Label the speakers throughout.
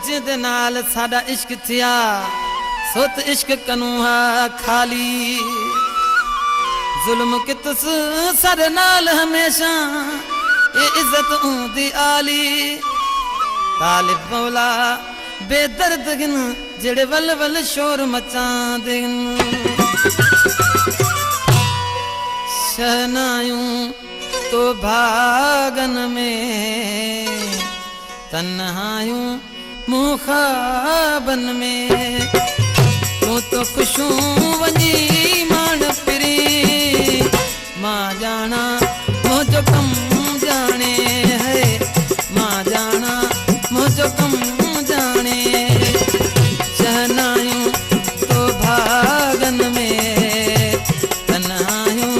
Speaker 1: जिंदे नाल साडा इश्क थिया सुत इश्क कनू हा खाली जुल्म कितस सर नाल हमेशा ये इज्जत ऊंदी आली तालिब मौला बेदर्द गिन जेड़े वल वल शोर मचांदे शहनायूं तो भागन में तन्हायूं मुखाबन में तू तो खुशूं वंजी मान पिरी मां जाना मुझो कम जाने है मां जाना मुझो कम जाने शहनायूं तो भागन में तन्हायूं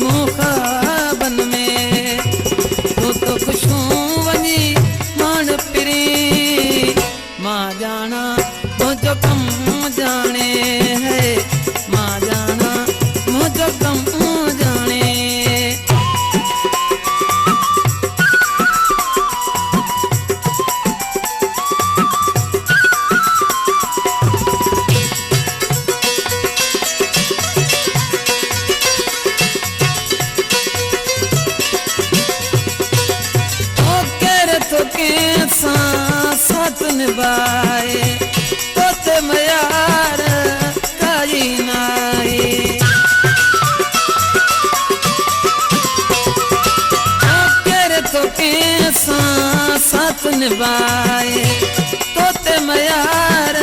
Speaker 1: मुखाबन में तू तो खुशूं वंजी मान पिरी मां जाना मुझो कम जाने है मां जाना मुझो कम जाने ओ केरे तो के साथ निभाए तो ते मयार काई नाए केरे तो के साथ निभाए तो ते मयार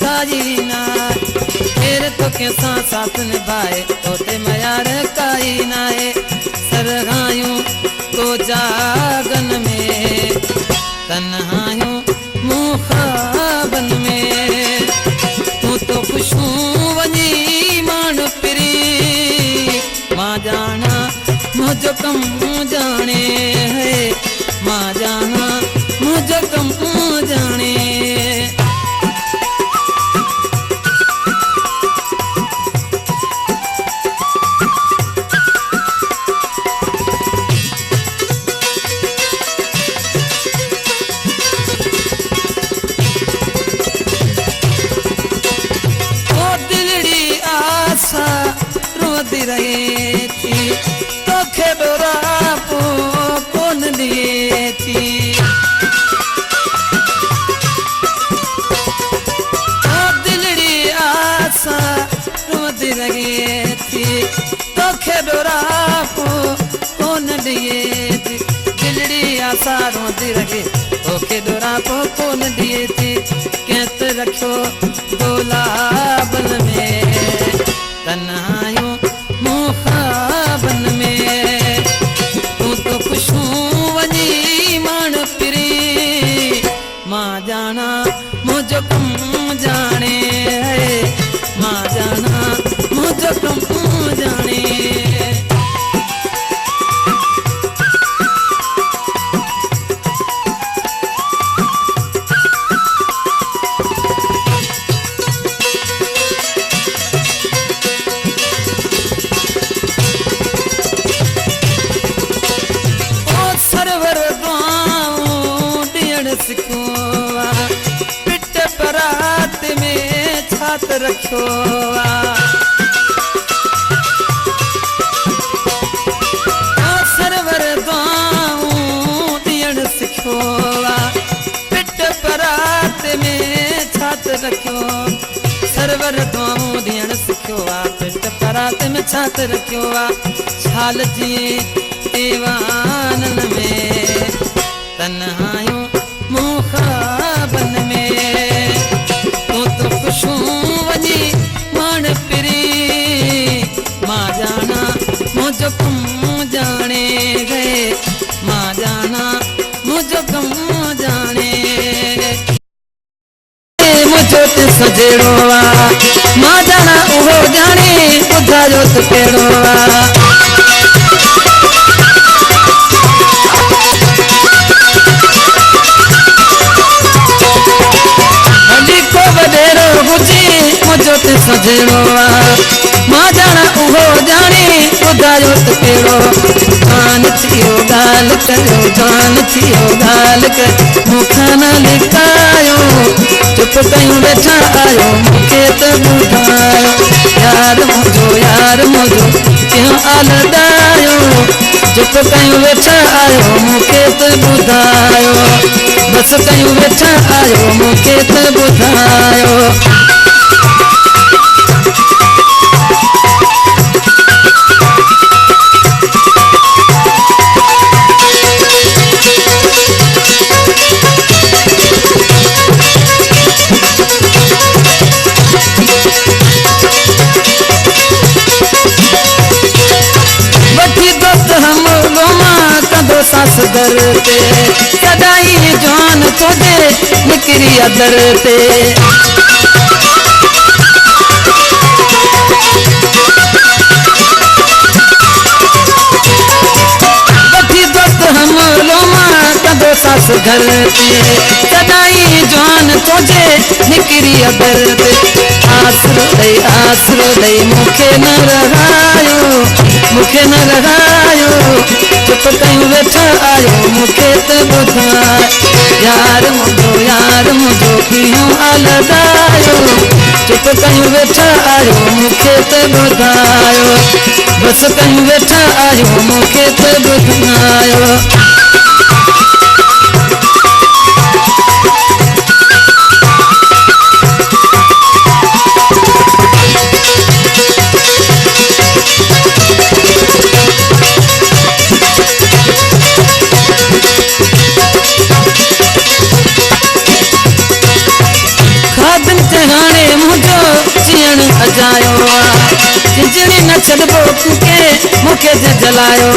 Speaker 1: काई नाए केरे तो के साथ निभाए तो ते मयार काई नाए सरगायूं तो जागन में तन्हायूं मुखाबन में तू तो खुशूं वंजी मान पिरी मां जाना मुझो कम जाने है मां जाना मुझो कम जाने रोती रही थी तो खेडोरा पो कौन लिए थी ओ दिलड़ी आशा रोती रही थी तो खेडोरा पो कौन लिए थी दिलड़ी आशा रोती रही तो खेडोरा पो कौन लिए थी कहत रखो दोलाबन में तन्हायूं मुखाबन में तू तो खुशूं वंजी मान पिरी मां जाना मुझो कम जाने है मां जाना मुझो कम जाने सिखोवा पिट परात में छात रखोवा सरवर गाऊं दियण सिखोवा पिट परात में छात रखो सरवर गाऊं दियण सिखोवा पिट परात में छात रखोवा छाल जी दीवानन में तन्हायूं मुखाबन में तू तो खुशूं वंजी मान पिरी मां जाना मुझो कम जाने गए मां जाना मुझो कम जाने मुझो ते सजेड़ोवा मां जाना उहो जाने ॿुधा जो त कहिड़ोवा मुझो ते सजेड़ोवा मां जाना उहो जाने ॿुधायो त कहिड़ो जान थियो ॻाल्हि कयो जान थियो ॻाल्हि के मूंखां न लिकायो चुप कयूं वेठा आयो मूंखे त ॿुधायो यार मुंहिंजो कीअं आलदायो चुप कयूं वेठा आयो मूंखे त ॿुधायो बसि कयूं वेठा आयो मूंखे त ॿुधायो सास दर ते सदाई जान तुझे निकरी अदर ते बठी दोस्त हम लोमा कदो सास घर ते सदाई जान तुझे निकरी अदर ते आसरो दई मूंखे न रहायो चुप कयूं वेठा आयो मूंखे त ॿुधायो यार मुंहिंजो कीअं आलदायो चुप कयूं वेठा आयो मूंखे त ॿुधायो बसि कयूं वेठा आयो मूंखे त ॿुधायो अजायो चिंचड़ी न छॾबो के मूंखे जलायो